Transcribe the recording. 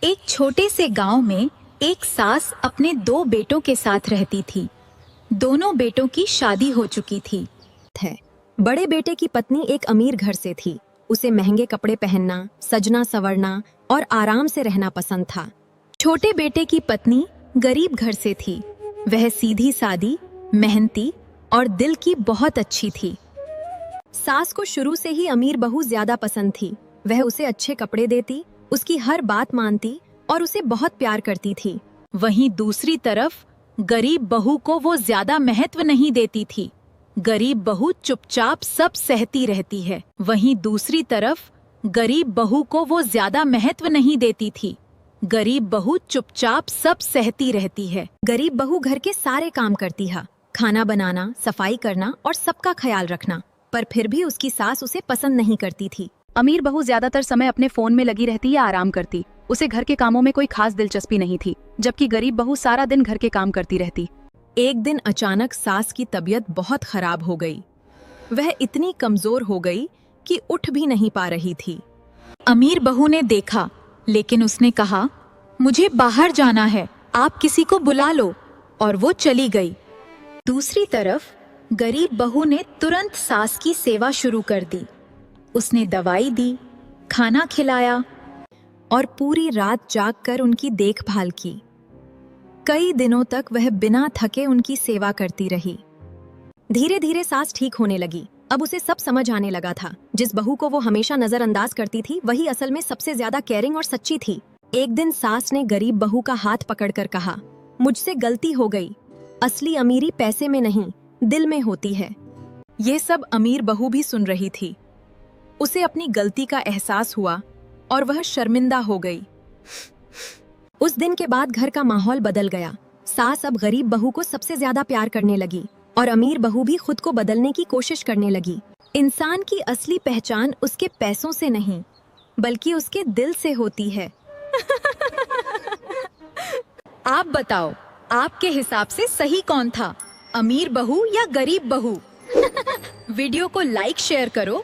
एक छोटे से गांव में एक सास अपने दो बेटों के साथ रहती थी। दोनों बेटों की शादी हो चुकी थी। बड़े बेटे की पत्नी एक अमीर घर से थी। उसे महंगे कपड़े पहनना, सजना संवरना और आराम से रहना पसंद था। छोटे बेटे की पत्नी गरीब घर से थी। वह सीधी सादी, मेहनती और दिल की बहुत अच्छी थी। सास को शुरू से ही अमीर बहू ज्यादा पसंद थी। वह उसे अच्छे कपड़े देती, उसकी हर बात मानती और उसे बहुत प्यार करती थी। वहीं दूसरी तरफ गरीब बहू को वो ज्यादा महत्व नहीं देती थी। गरीब बहू चुपचाप सब सहती रहती है। वहीं दूसरी तरफ गरीब बहू को वो ज्यादा महत्व नहीं देती थी। गरीब बहू चुपचाप सब सहती रहती है। गरीब बहू घर के सारे काम करती है, खाना बनाना, सफाई करना और सबका ख्याल रखना, पर फिर भी उसकी सास उसे पसंद नहीं करती थी। अमीर बहू ज्यादातर समय अपने फोन में लगी रहती या आराम करती। उसे घर के कामों में कोई खास दिलचस्पी नहीं थी, जबकि गरीब बहू सारा दिन घर के काम करती रहती। एक दिन अचानक सास की तबीयत बहुत खराब हो गई। वह इतनी कमजोर हो गई कि उठ भी नहीं पा रही थी। अमीर बहू ने देखा, लेकिन उसने कहा, मुझे बाहर जाना है, आप किसी को बुला लो, और वो चली गई। दूसरी तरफ गरीब बहू ने तुरंत सास की सेवा शुरू कर दी। उसने दवाई दी, खाना खिलाया और पूरी रात जागकर उनकी देखभाल की। कई दिनों तक वह बिना थके उनकी सेवा करती रही। धीरे धीरे सास ठीक होने लगी। अब उसे सब समझ आने लगा था। जिस बहू को वो हमेशा नजरअंदाज करती थी, वही असल में सबसे ज्यादा केयरिंग और सच्ची थी। एक दिन सास ने गरीब बहू का हाथ पकड़कर कहा, मुझसे गलती हो गई। असली अमीरी पैसे में नहीं, दिल में होती है। ये सब अमीर बहू भी सुन रही थी। उसे अपनी गलती का एहसास हुआ और वह शर्मिंदा हो गई। उस दिन के बाद घर का माहौल बदल गया। सास अब गरीब बहू को सबसे ज्यादा प्यार करने लगी और अमीर बहू भी खुद को बदलने की कोशिश करने लगी। इंसान की असली पहचान उसके पैसों से नहीं, बल्कि उसके दिल से होती है। आप बताओ, आपके हिसाब से सही कौन था, अमीर बहू या गरीब बहू? वीडियो को लाइक शेयर करो।